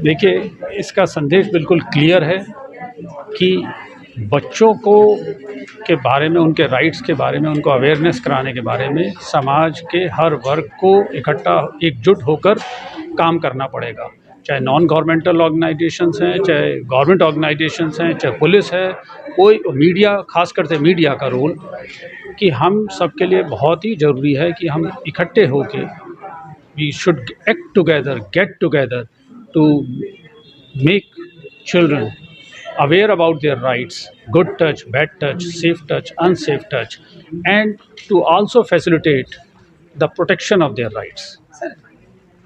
देखिए, इसका संदेश बिल्कुल क्लियर है कि बच्चों को के बारे में, उनके राइट्स के बारे में, उनको अवेयरनेस कराने के बारे में समाज के हर वर्ग को इकट्ठा एकजुट होकर काम करना पड़ेगा। चाहे नॉन गवर्नमेंटल ऑर्गेनाइजेशंस हैं, चाहे गवर्नमेंट ऑर्गेनाइजेशंस हैं, चाहे पुलिस है, कोई मीडिया, ख़ासकर से मीडिया का रोल कि हम सबके लिए बहुत ही ज़रूरी है कि हम इकट्ठे होके we should act together, get together to make children aware about their rights, good touch, bad touch, safe touch, unsafe touch, and to also facilitate the protection of their rights. Sir,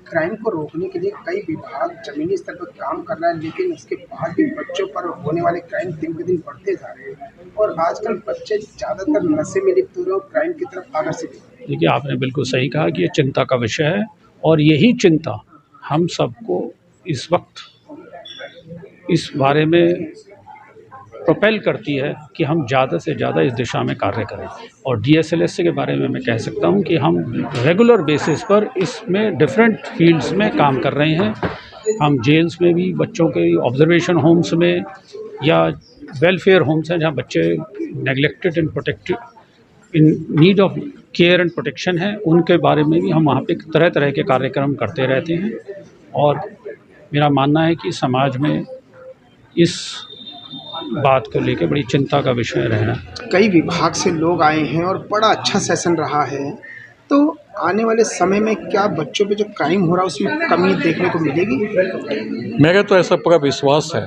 crime को रोकने के लिए कई विभाग जमीनी स्तर पर काम कर रहा है, लेकिन उसके बाद भी बच्चों पर होने वाले क्राइम दिन ब दिन बढ़ते जा रहे हैं और आजकल बच्चे ज़्यादातर नशे में लिप्त हो रहे हैं और क्राइम की तरफ आकर्षित हो रहे हैं। देखिए, आपने बिल्कुल सही कहा कि ये चिंता का विषय है और यही चिंता हम सबको इस वक्त इस बारे में प्रोपेल करती है कि हम ज़्यादा से ज़्यादा इस दिशा में कार्य करें। और DSLS के बारे में मैं कह सकता हूं कि हम रेगुलर बेसिस पर इसमें डिफरेंट फील्ड्स में काम कर रहे हैं। हम जेल्स में भी, बच्चों के ऑब्जर्वेशन होम्स में या वेलफेयर होम्स हैं जहां बच्चे neglected and protected in need of care and protection है, उनके बारे में भी हम वहाँ पे तरह तरह के कार्यक्रम करते रहते हैं। और मेरा मानना है कि समाज में इस बात को लेकर बड़ी चिंता का विषय रहना। कई विभाग से लोग आए हैं और बड़ा अच्छा सेशन रहा है, तो आने वाले समय में क्या बच्चों पे जो क्राइम हो रहा है उसमें कमी देखने को मिलेगी? मेरा तो ऐसा पूरा विश्वास है,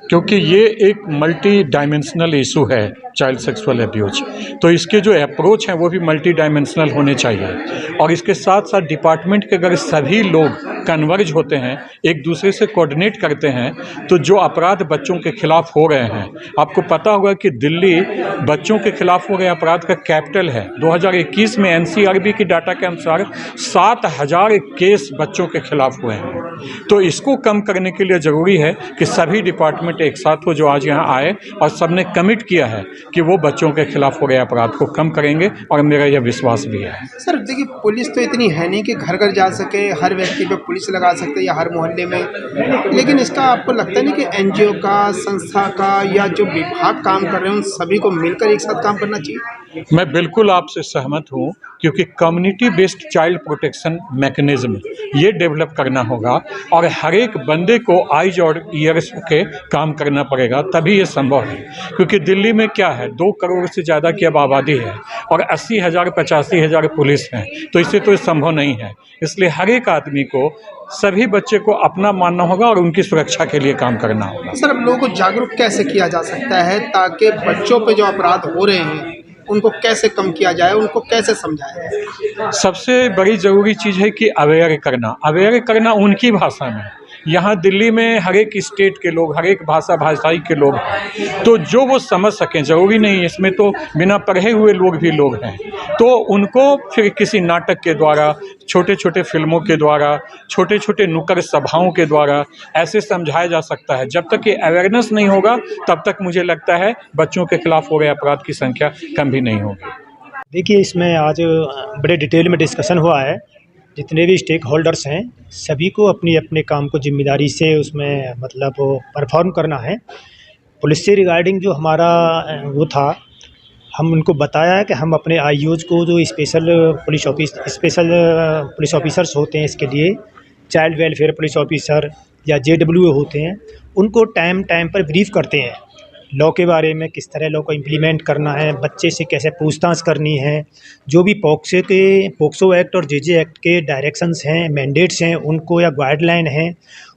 क्योंकि ये एक मल्टी डायमेंशनल इशू है चाइल्ड सेक्सुअल अब्यूज। तो इसके जो अप्रोच हैं वो भी मल्टी डायमेंशनल होने चाहिए और इसके साथ साथ डिपार्टमेंट के अगर सभी लोग कन्वर्ज होते हैं, एक दूसरे से कोऑर्डिनेट करते हैं, तो जो अपराध बच्चों के खिलाफ हो रहे हैं, आपको पता होगा कि दिल्ली बच्चों के खिलाफ हो रहे अपराध का कैपिटल है। 2021 में NCRB की डाटा के अनुसार 7,000 केस बच्चों के खिलाफ हुए हैं। तो इसको कम करने के लिए ज़रूरी है कि सभी डिपार्टमेंट एक साथ हो, जो आज यहाँ आए और सबने कमिट किया है कि वो बच्चों के खिलाफ हो रहे अपराध को कम करेंगे, और मेरा यह विश्वास भी है। सर देखिए, पुलिस तो इतनी है नहीं कि घर घर जा सके, हर व्यक्ति पे पुलिस लगा सकते या हर मोहल्ले में, लेकिन इसका आपको लगता नहीं कि NGO का, संस्था का या जो विभाग काम कर रहे हैं उन सभी को मिलकर एक साथ काम करना चाहिए? मैं बिल्कुल आपसे सहमत हूँ, क्योंकि community based child protection mechanism ये डेवलप करना होगा और हर एक बंदे को आइज और ईयर्स के काम करना पड़ेगा, तभी ये संभव है। क्योंकि दिल्ली में क्या है, 2 करोड़ से ज़्यादा की अब आबादी है और 80,000 85,000 पुलिस हैं, तो इससे तो संभव नहीं है। इसलिए हर एक आदमी को, सभी बच्चे को अपना मानना होगा और उनकी सुरक्षा के लिए काम करना होगा। सर, अब लोगों को जागरूक कैसे किया जा सकता है ताकि बच्चों पे जो अपराध हो रहे हैं उनको कैसे कम किया जाए, उनको कैसे समझाया जाए? सबसे बड़ी ज़रूरी चीज़ है कि अवेयर करना उनकी भाषा में। यहाँ दिल्ली में हर एक स्टेट के लोग, हर एक भाषाई के लोग हैं, तो जो वो समझ सकें, ज़रूरी नहीं इसमें तो बिना पढ़े हुए लोग भी लोग हैं, तो उनको फिर किसी नाटक के द्वारा, छोटे छोटे फिल्मों के द्वारा, छोटे छोटे नुक्कड़ सभाओं के द्वारा ऐसे समझाया जा सकता है। जब तक ये अवेयरनेस नहीं होगा, तब तक मुझे लगता है बच्चों के खिलाफ हो रहे अपराध की संख्या कम भी नहीं होगी। देखिए, इसमें आज बड़े डिटेल में डिस्कशन हुआ है। जितने भी स्टेक होल्डर्स हैं, सभी को अपनी अपने काम को जिम्मेदारी से उसमें मतलब परफॉर्म करना है। पुलिस से रिगार्डिंग जो हमारा वो था, हम उनको बताया है कि हम अपने IOs को, जो स्पेशल पुलिस ऑफिसर्स होते हैं इसके लिए, चाइल्ड वेलफेयर पुलिस ऑफिसर या JWO होते हैं, उनको टाइम टाइम पर ब्रीफ करते हैं लॉ के बारे में, किस तरह लॉ को इम्प्लीमेंट करना है, बच्चे से कैसे पूछताछ करनी है, जो भी पॉक्सो एक्ट और JJ एक्ट के डायरेक्शंस हैं, मैंडेट्स हैं, उनको या गाइडलाइन हैं,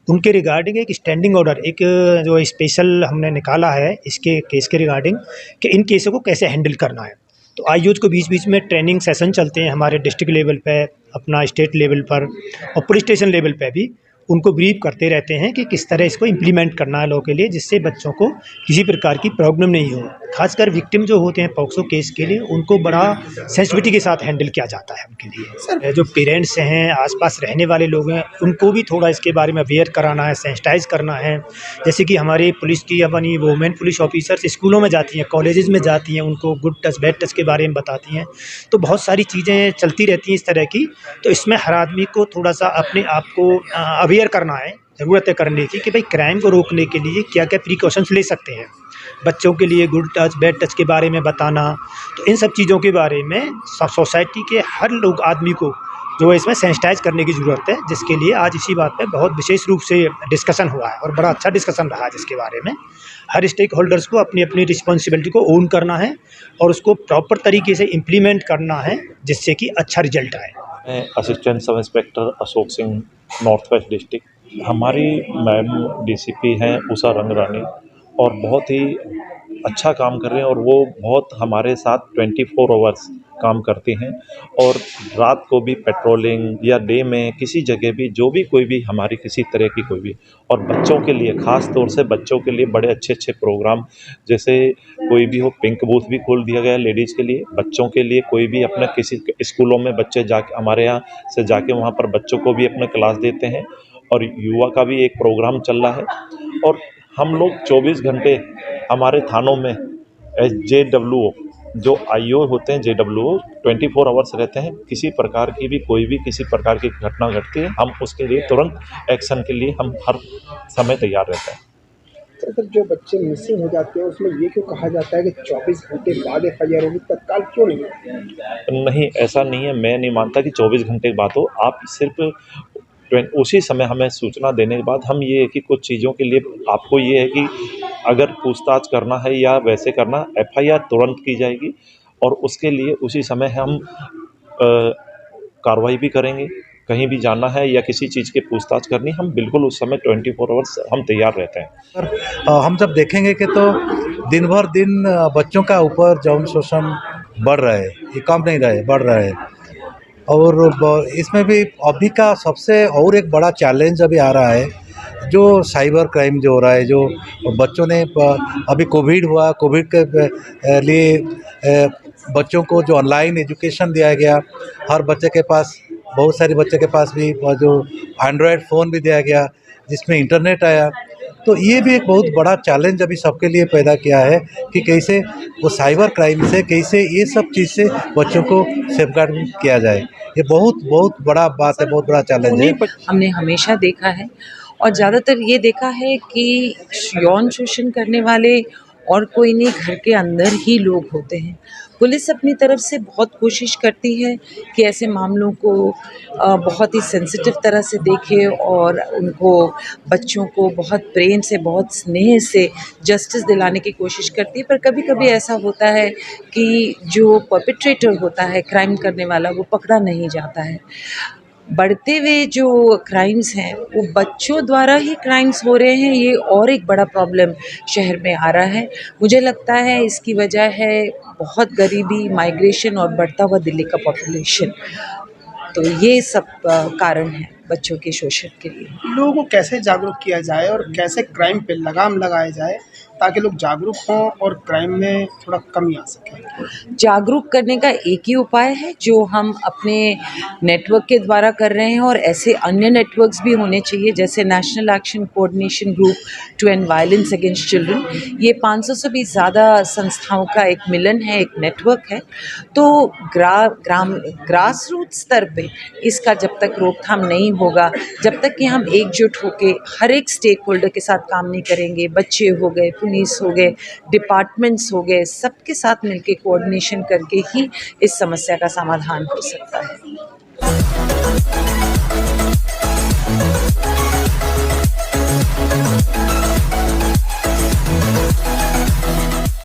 उनके रिगार्डिंग एक स्टैंडिंग ऑर्डर, एक जो स्पेशल हमने निकाला है इसके केस के रिगार्डिंग कि इन केसों को कैसे हैंडल करना है। तो IOs को बीच बीच में ट्रेनिंग सेशन चलते हैं हमारे डिस्ट्रिक्ट लेवल पे, अपना स्टेट लेवल पर और पुलिस स्टेशन लेवल पे भी उनको ब्रीफ करते रहते हैं कि किस तरह इसको इम्प्लीमेंट करना है लॉ के लिए, जिससे बच्चों को किसी प्रकार की प्रॉब्लम नहीं हो। खासकर विक्टिम जो होते हैं पॉक्सो केस के लिए, उनको बड़ा सेंसिटिविटी के साथ हैंडल किया जाता है उनके लिए। जो पेरेंट्स हैं, आसपास रहने वाले लोग हैं, उनको भी थोड़ा इसके बारे में अवेयर कराना है, सेंसिटाइज करना है। जैसे कि हमारी पुलिस की अपनी वुमेन पुलिस ऑफिसर्स स्कूलों में जाती हैं, कॉलेजेस में जाती हैं, उनको गुड टच बैड टच के बारे में बताती हैं। तो बहुत सारी चीज़ें चलती रहती हैं इस तरह की। तो इसमें हर आदमी को थोड़ा सा अपने आप को अवेयर करना है ज़रूरत है करने की कि भाई क्राइम को रोकने के लिए क्या क्या प्रिकॉशंस ले सकते हैं। बच्चों के लिए गुड टच बैड टच के बारे में बताना, तो इन सब चीज़ों के बारे में सोसाइटी के हर लोग आदमी को जो है इसमें सेंसिटाइज करने की ज़रूरत है, जिसके लिए आज इसी बात पे बहुत विशेष रूप से डिस्कशन हुआ है और बड़ा अच्छा डिस्कशन रहा है, जिसके बारे में हर स्टेक होल्डर्स को अपनी अपनी रिस्पॉन्सिबिलिटी को ओन करना है और उसको प्रॉपर तरीके से इम्प्लीमेंट करना है, जिससे कि अच्छा रिजल्ट आए। मैं assistant sub inspector Ashok Singh, north west district. हमारी मैम डीसीपी हैं उषा रंगरानी और बहुत ही अच्छा काम कर रहे हैं और वो बहुत हमारे साथ 24 आवर्स काम करती हैं और रात को भी पेट्रोलिंग या डे में किसी जगह भी जो भी कोई भी हमारी किसी तरह की कोई भी, और बच्चों के लिए ख़ास तौर से बच्चों के लिए बड़े अच्छे अच्छे प्रोग्राम, जैसे कोई भी हो पिंक बूथ भी खोल दिया गया है लेडीज़ के लिए। बच्चों के लिए कोई भी अपना किसी स्कूलों में बच्चे जाके हमारे यहाँ से जाके वहाँ पर बच्चों को भी अपना क्लास देते हैं और युवा का भी एक प्रोग्राम चल रहा है। और हम लोग 24 घंटे हमारे थानों में JWO जो IO होते हैं, JWO 24 आवर्स रहते हैं। किसी प्रकार की भी कोई भी किसी प्रकार की घटना घटती है, हम उसके लिए तुरंत एक्शन के लिए हम हर समय तैयार रहते हैं। सर, जो बच्चे मिसिंग हो जाते हैं उसमें ये क्यों कहा जाता है कि 24 घंटे बाद FIR होगी, तत्काल क्यों नहीं होती? नहीं, ऐसा नहीं है। मैं नहीं मानता कि 24 घंटे की बात हो। आप सिर्फ उसी समय हमें सूचना देने के बाद हम ये है कि कुछ चीज़ों के लिए आपको ये है कि अगर पूछताछ करना है या वैसे करना, FIR तुरंत की जाएगी और उसके लिए उसी समय हम कार्रवाई भी करेंगे। कहीं भी जाना है या किसी चीज़ की पूछताछ करनी, हम बिल्कुल उस समय 24 आवर्स हम तैयार रहते हैं। पर हम जब देखेंगे कि तो दिन भर दिन बच्चों का ऊपर यौन शोषण बढ़ रहा है, ये कम नहीं रहा है, बढ़ रहा है। और इसमें भी अभी का सबसे और एक बड़ा चैलेंज अभी आ रहा है, जो साइबर क्राइम जो हो रहा है, जो बच्चों ने अभी कोविड हुआ, कोविड के लिए बच्चों को जो ऑनलाइन एजुकेशन दिया गया, हर बच्चे के पास, बहुत सारे बच्चे के पास भी जो एंड्रॉयड फ़ोन भी दिया गया जिसमें इंटरनेट आया। तो ये भी एक बहुत बड़ा चैलेंज अभी सबके लिए पैदा किया है कि कैसे वो साइबर क्राइम से, कैसे ये सब चीज़ से बच्चों को सेफगार्ड किया जाए। ये बहुत बड़ा बात है, बहुत बड़ा चैलेंज है। हमने हमेशा देखा है और ज़्यादातर ये देखा है कि यौन शोषण करने वाले और कोई नहीं, घर के अंदर ही लोग होते हैं। पुलिस अपनी तरफ से बहुत कोशिश करती है कि ऐसे मामलों को बहुत ही सेंसिटिव तरह से देखे और उनको, बच्चों को बहुत प्रेम से, बहुत स्नेह से जस्टिस दिलाने की कोशिश करती है। पर कभी कभी ऐसा होता है कि जो परपेट्रेटर होता है, क्राइम करने वाला, वो पकड़ा नहीं जाता है। बढ़ते हुए जो क्राइम्स हैं वो बच्चों द्वारा ही क्राइम्स हो रहे हैं, ये और एक बड़ा प्रॉब्लम शहर में आ रहा है। मुझे लगता है इसकी वजह है बहुत गरीबी, माइग्रेशन और बढ़ता हुआ दिल्ली का पॉपुलेशन। तो ये सब कारण है बच्चों के शोषण के लिए। लोगों को कैसे जागरूक किया जाए और कैसे क्राइम पे लगाम लगाया जाए ताकि लोग जागरूक हों और क्राइम में थोड़ा कमी आ सके? जागरूक करने का एक ही उपाय है जो हम अपने नेटवर्क के द्वारा कर रहे हैं और ऐसे अन्य नेटवर्क्स भी होने चाहिए, जैसे national action coordination group to end violence against children. ये 500 से भी ज़्यादा संस्थाओं का एक मिलन है, एक नेटवर्क है। तो ग्रास रूट स्तर पे इसका जब तक रोकथाम नहीं होगा, जब तक कि हम एकजुट होकर हर एक स्टेक होल्डर के साथ काम नहीं करेंगे, बच्चे हो गए, पुलिस हो गए, डिपार्टमेंट्स हो गए, सबके साथ मिलके कोऑर्डिनेशन करके ही इस समस्या का समाधान हो सकता है।